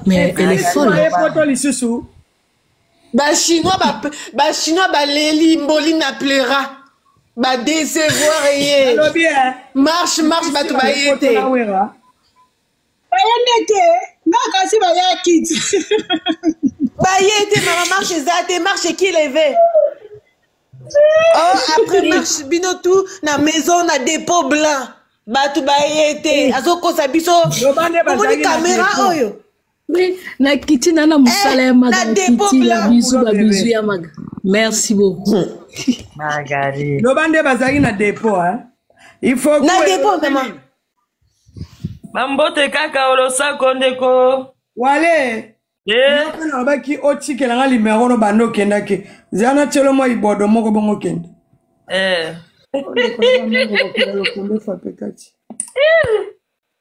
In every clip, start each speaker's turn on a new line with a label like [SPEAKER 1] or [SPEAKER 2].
[SPEAKER 1] Mais elle est folle.
[SPEAKER 2] Chinois, Leli, Mboli na pleura. Décevoir et marche, bato ba yete. Maman marche zate, marche qui levé. Oh, après marche bino tout, na maison, na dépôt blanc. Bato ba yete. Azoko sabiso. Omoni caméra oyo.
[SPEAKER 1] Oui, na kiti na musala ya maga. Na kiti la bisu ya maga. Merci beaucoup.
[SPEAKER 3] Margarine.
[SPEAKER 4] Lobande bazaki na dépôt, hein. Il faut
[SPEAKER 2] na dépôt maman.
[SPEAKER 3] Mambote kaka olosa kondeko.
[SPEAKER 4] Wale. Na baki otiki la numéro no bando kenda ke. Zana tshelo mo ibodo moko bongo kenda.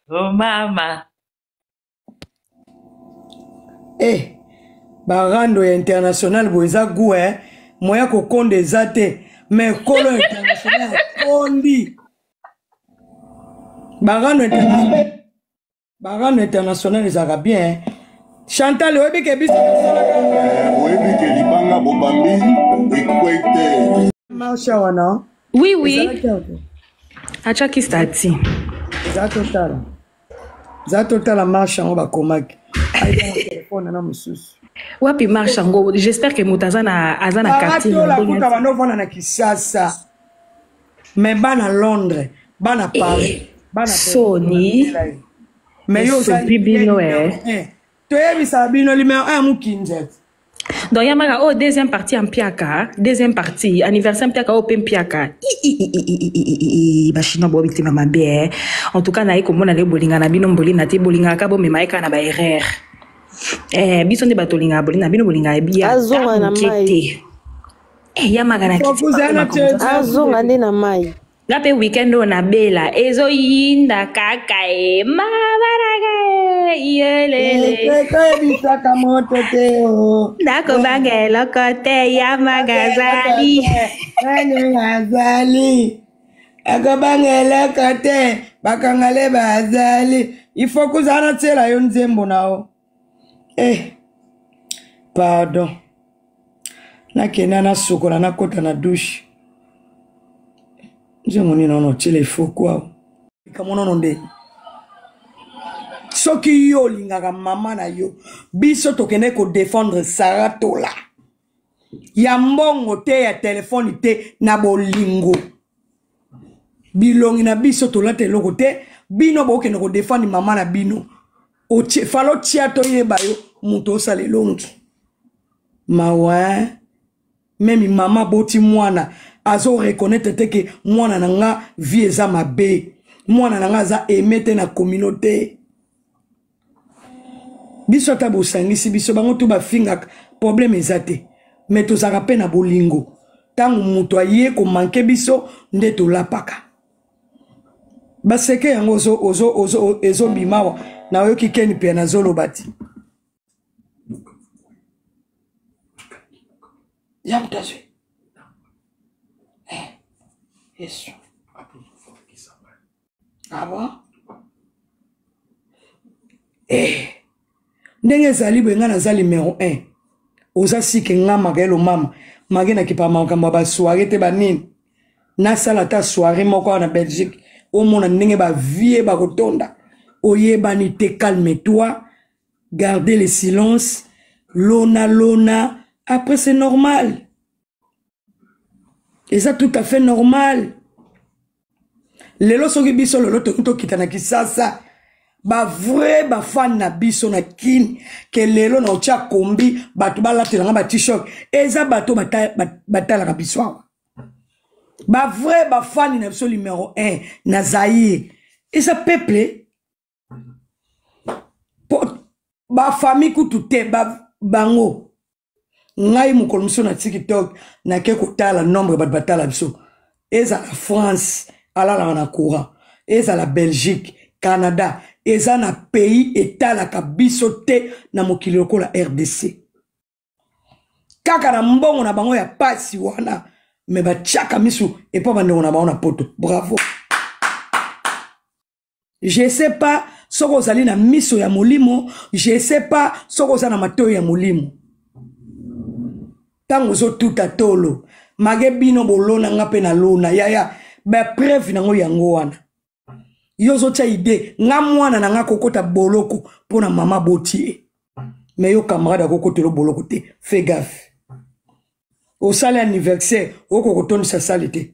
[SPEAKER 3] Oh mama.
[SPEAKER 4] Barando international boza goué moya ko konde zate mais kolo international kondi. Barando international ezaka bien. Chantal oyebi ke biso
[SPEAKER 5] oyebi ke libanga bobambi ekwete
[SPEAKER 4] marcha wana.
[SPEAKER 1] Oui. Acha ki stati.
[SPEAKER 4] Zato tala marcha ngo bakomaki. Aïe téléphone na mususu.
[SPEAKER 1] Wapi marcha ngo, j'espère que mutazana azana quartier.
[SPEAKER 4] La kuta bano vona na Kinshasa. Mais bana Londres, bana Paris, bana
[SPEAKER 1] Sony.
[SPEAKER 4] Mais yo
[SPEAKER 1] ça bibino
[SPEAKER 4] Tu es bisa bino numéro 1 mukinjet.
[SPEAKER 1] Donc yamaga oh deuxième partie en piaka, deuxième partie anniversaire piaka au piaka. Bashino bo bitima mabe. En tout cas na iko mona le bolinga na bino bolina te bolinga ka bo memaika na ba erreur. Biso nde batolinga bolina bino bolinga bia.
[SPEAKER 2] Azonga na mai.
[SPEAKER 1] Yamaga na
[SPEAKER 2] kiti. Azonga ndi na mai.
[SPEAKER 1] Ngape weekend na bela ezo yinda kaka mabaraga yelele
[SPEAKER 4] bisaka moto te o
[SPEAKER 1] dako bangelo kote ya magazali
[SPEAKER 4] azali ako bangelo kote bakangale bazali il faut kuzana tsela yo nzembo nao pardon nakenda na sukola na kota na douche. Je moni non tile fo quoi kamono nonde soki yo lingaka mama na yo biso tokende ko défendre Saratola ya mbongo te ya telefone te na bolingo bilongi na biso tolate loko te bino bokende ko défendre mama na bino o falo tiato yeba yo muto sale longi mawa même mama boti mwana azo reconnaître te que mwana nanga vie eza mabe mwana nanga za emete na communauté biso ta bosangisi biso bango tu ba finga problème ezate mais to zaka pe na bolingo tangu muto aye ko manke biso nde to lapaka baseke yango ozo bimawa na yo kikeni pe na zolo bati yamtazwe Yesu. Ah bon? Ndenge zali benga na zali numéro 1. Oza sike nga magelo mama. Magena ki pa makamba ba soirée te ba nini. Na sala ta soirée moko na Belgique. O mona ndenge ba vie ba kotonda. Oyeba ni te calme-toi. Gardez le silence. Lona. Après c'est normal. Et ça tout à fait normal. Lelo soki biso lelo to kitana kisasa. Ba vrai ba fan na biso na kin ke lelo na ocha kombi batu balate nga ba t-shirt. Eza bato batala ka biso. Ba vrai ba fan na biso numéro 1 na Zaïre. Et ça peuple ba famille kutute ba bango. Ngai mukolomiso na TikTok na ke kotala nombre bat batala biso eza la France ala na courant eza la Belgique Canada eza na pays etala ka biso te na mokili lokola RDC kaka na mbongo na bango ya pasi wana me ba chaka misu et pas bande na bango na poto bravo je sais pas soko ozali na miso ya molimo je sais pas soko oza na matoi ya molimo tango ozotuta tolo mage bino bolona nga mpe na lona yaya bapreuve nango yango wana yo ozotya ide nga mwana na nga kokota boloko mpo na mama botie me yo camarade akokotela boloko te fais gaffe osali anniversaire okokotondisa sali te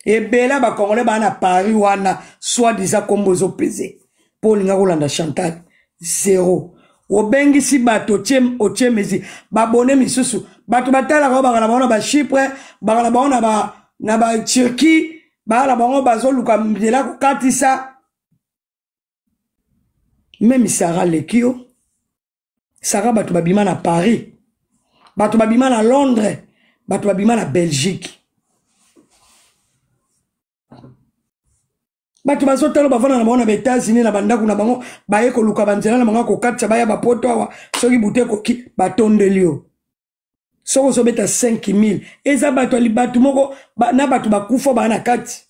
[SPEAKER 4] ebela bakongole baa na Paris wana soi-disant kombo ezopese mpo olinga kolanda Chantal zero obengisi bato otie mezi babone misusu bato batalaka bakala bango na bachipre bakala bango na baturki bakala bango bazoluka nzela kokatisa meme Sara lekio Sara bato babima na Paris bato babima na Londres bato babima na Belgique bato bazotala bavana na bango na États-Unis na bandaku na bango baye koluka banzela na bango kokatisa baya bapoto awa soki bute koki batondeli yo soko ozobeta 5000 eza bato alibatu moko na bato bakufa baa na kati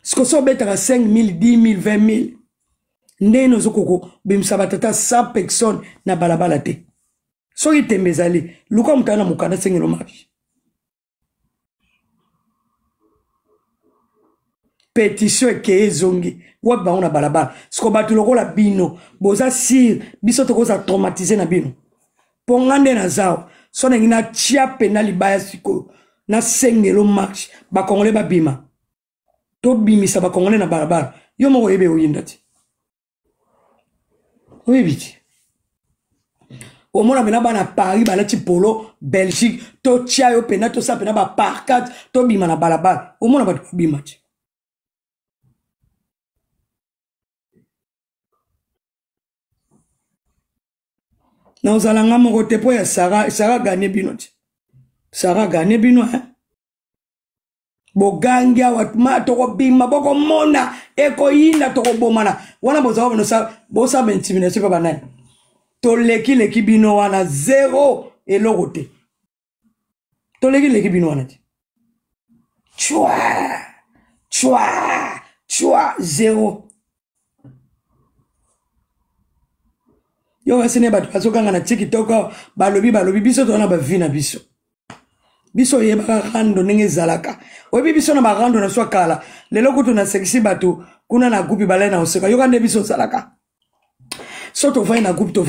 [SPEAKER 4] siko so obetaka 5000 10000 20000 ndenge ozokoko bimisa batata 100 personnes na balabala te soki tembe ezali luka mutana na mokanda sengelo marche pétition eke ezongi wa bango na balabala siko bato lokola bino boza sir biso tokoza traumatiser na bino pongande na zao so nengi na tia pena libaya siko na sengelo marche bakongole babima to bimisa bakongole na balabala yo moko yebe oyinda ti oyebiti omona mena bana Paris balati polo Belgique to tia yo pena to sa pena ba parkat to bima na balabala omona bato babima ti na ozalanga moko te po ya Sara gane bino ti Sara gane bino bogangi awa ma tokobima bokomona ekoyinda tokobomana wana bozawa bosaba intimidation pa banani toleki bino wana zero eloko te toleki bino wana ti chwa zero yo wasine bato bazokanga na TikTok balobi biso tona bavi na biso yebaka rando ndenge ezalaka oyebi biso na barando na swa kala lelo kutu na seksi bato kuna na groupe balai na oseka yoka nde biso ezalaka so tovai na groupe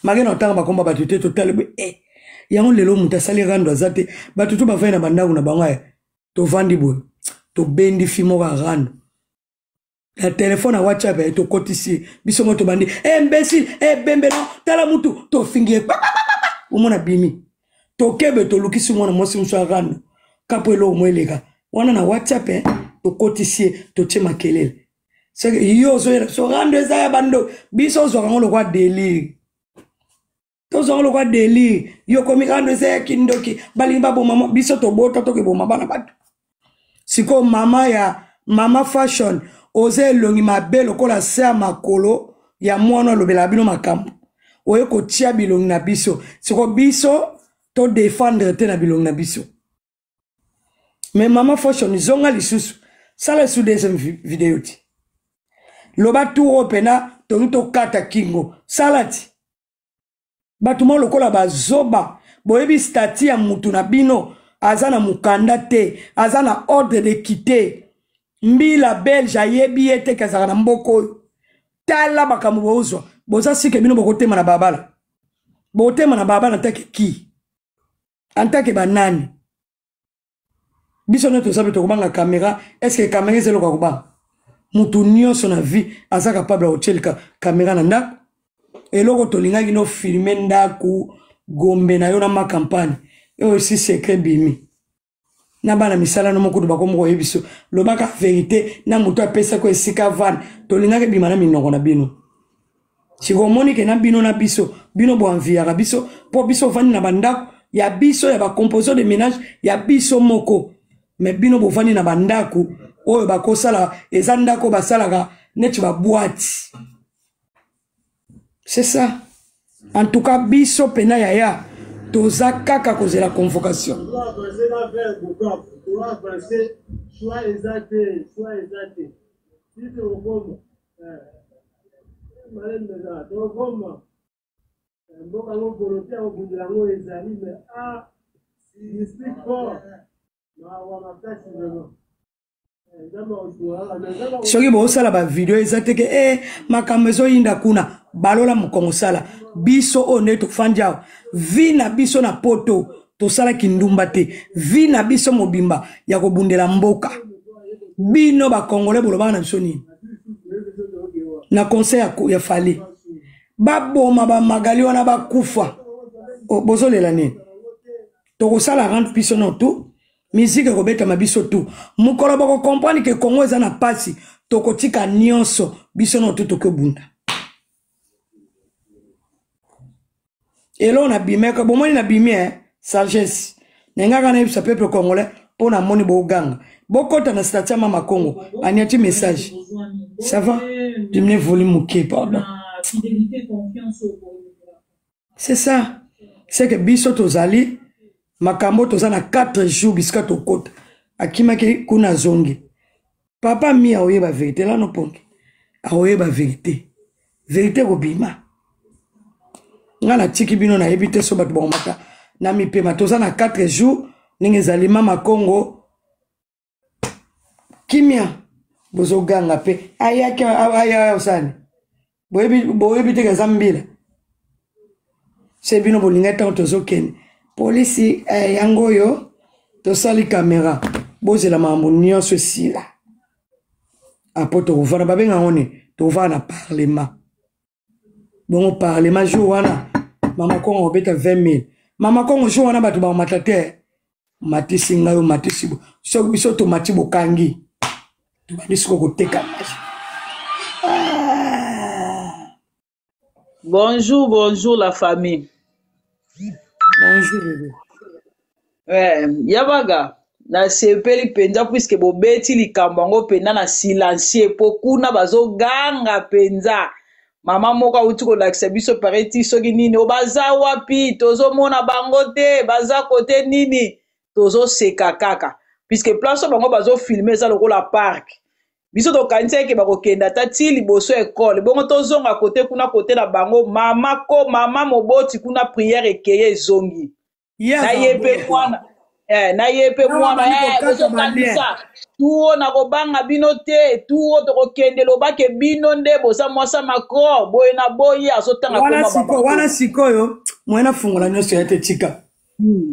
[SPEAKER 4] mage na otanga bakomba bato te totale yango lelo mutu asali rando aza te bato to bavai na bandako na bango tovandi boye tobendi fi moko ya rando la téléphone à WhatsApp to kotisi biso moto bandi imbécile bembe no tala mutu to fingie umona bimi to kebe to lukisi mwana mosi mso rando kapo elo mwelega wana na WhatsApp to kotisi to chema kelele c'est yo so rando eza ya bando biso zo ngolo kwa délire to zo ngolo kwa délire yo komi rando eza ya kindoki balimba bo mama biso to bota to ke bo mabana bato siko mama fashion oze longi mabe lokola se makolo ya mwana lobela bino makambo oye ko tia bilongi na biso siko biso to défendre te na bilongi na biso mais mama fashion zonga lisusu sala su deuxième vidéo ti loba tour opena to kata kingo salati batuma lokola bazoba boyebi stati ya mutu na bino azana mukanda te azana ordre de quitter mbila belge ayebi ete kazaka na mboko tala makambo bozwa boza sike bino bokotema na babala botema na babala ntake ki antake banani biso neto sabe to kubanga kamera est-ce que kamera zelo ka kuba mutu nyonso na vie aza capable ochelika kamera na ndako eloko tolingaki no filmer ndako gombe na yo na ma campagne yo aussi secret bimi na bana misala no mokudu bakomo yebiso lobaka vérité na mutu apesa ko esika van tolingaki bima na minoko na bino sikomoni ke na bino na biso bino bo enviara biso po biso vani na bandako ya biso ya ba composant de ménage ya biso moko mais bino bo vani na bandako oyo bakosala eza ndako basalaka neti ba boîte c'est ça en tout cas biso pena yaya toza kaka kozela convocation soki bosala bavideo eza te ke makambo ezoyinda kuna balola mokongo sala biso oyo nde tofandi awa vi na biso na poto tosalaki ndumba te vi na biso mobimba ya kobundela mboka bino bakongole bolobaka na biso nini na conseil ya fali baboma bamagali wana bakufa bozolela nini tokosala rendre biso no tu musique ekobetama biso tu mokolo bakokomprendre ke kongo eza na pasi tokotika nyonso biso no tu tokobunda elo na bimeka bomoni na bimi sagesse nengaka na yebisa peuple congolais mpo na moni boganga bokota na statut ya mama Congo aniati message ça va dimine volume moke pardon c'est ça c'est que biso tozali makambo toza na 4 jours bisika tokota akimaki kuna zongi papa mi aoyeba vérité la no pongi aoyeba vérité kobima nga na tiki bino na yebi te so bato bakomata na mipema toza na 4 jours ndenge ezali mama Congo kimia bozoganga pe ayaki aya osani boyebi te keza mbila se bino bolinga ntango tozokende polisi yango oyo tosali kamera bozela makambo nyonso esila apo tokovana babenga ngone tokovana na parlement bongo parlement jour wana mama Congo obeta 20 000 mama Congo jour wana bato bakomata te matisi ngai o matisi soki biso tomati bokangi tobandisi kokoteka
[SPEAKER 3] Bonjour la famille.
[SPEAKER 4] Bonjour bébé.
[SPEAKER 3] Yabaga na sepeli penza puisque bobeti likambo ngo penda na silencier po kuna bazoganga penza mama moko uti ko lakisa biso pareti soki nini obaza wapi tozomona bango te baza kote nini tozo seka kaka puisque place bango bazo filmer ça lokola parc biso to kanisa ke bakokenda tati liboso école bongo tozonga kote kuna kote na bango mama moboti kuna prière ekeye zongi na yepe mwana na yepe mwana bozokanisa tuo na kobanga bino te tuo tokokende lobake bino nde boza mwasa makro boye na boye azotanga koma
[SPEAKER 4] wana sikoyo mwena fungola nyonso ya te tika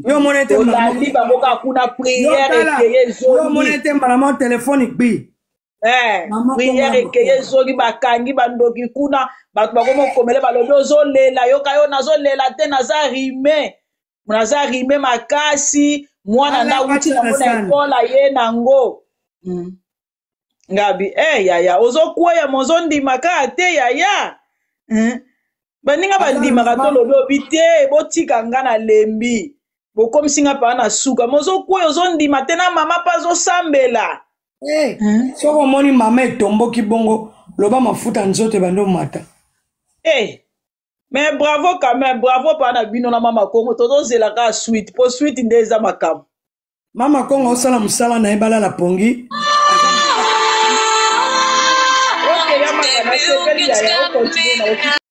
[SPEAKER 4] yo monete
[SPEAKER 3] mama baboka kuna prière ekeye zongi
[SPEAKER 4] yo monete mama téléphone bi
[SPEAKER 3] prière ekeye zongi bakangi bandoki kuna bato bakoma komele balobi ozolela yoka yo nazolela te naza rime makasi mwana na uti na mona ekola ye nango ngabi yaya ozokweya mozondima kaka te yaya baninga bandimaka tolobi obi te botika nga na lembi bokomisinga paa na suka mozokweya ozondima te na mama mpa azosambela
[SPEAKER 4] soko omoni mama etomboki bongo loba mafuta nzoto bando mata
[SPEAKER 3] mais bravo quand même bravo paa na bino na mama Congo tozozelaka suite po suite nde eza makambo
[SPEAKER 4] mama Congo osala mosala na ye balala pongi
[SPEAKER 3] okay,